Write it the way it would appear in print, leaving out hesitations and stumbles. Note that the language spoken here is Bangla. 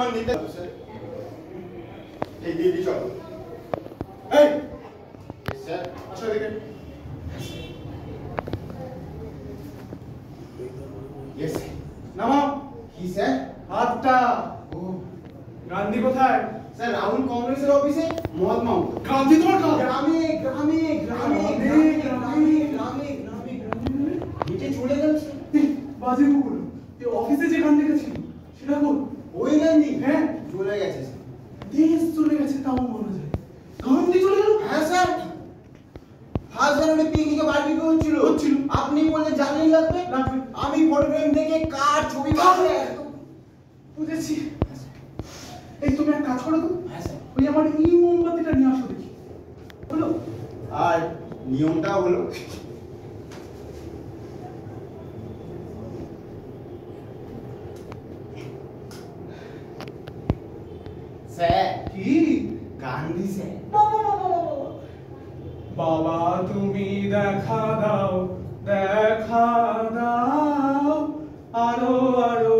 আমার নিতে এই দিদি চলো এই স্যার আসো দেখেন ইয়েস নামাও কি স্যার হাতটা ও গান্ধী কোথায় স্যার রাহুল কংগ্রেসের অফিসে মহাত্মা গান্ধী তোমার গ্রামে গ্রামে গ্রামে গ্রামে গ্রামে গ্রামে হেঁটে চলে গেল বাজে বলো এই অফিসে যে গান্ধীটা ছিল সেটা বল ওই গান্ধী হ্যাঁ চলে গেছে দেশ চলে গেছে তাও মনে যায় গান্ধী চলে গেল হ্যাঁ স্যার ফার্স্ট জানুয়ারি পিকনিকে বারবিকিউ হচ্ছিল আপনি বললে জানলেই লাগবে আমি ফটো ফ্রেম দেখে কার ছবি পাবো বুঝেছি এই তুমি এক কাজ করো তো হ্যাঁ স্যার ওই আমার এই মোমবাতিটা নিয়ে আসো দেখি হলো আর নিয়মটা হলো স্যার কি গান্ধী স্যার বাবা তুমি দেখা দাও আরো আরো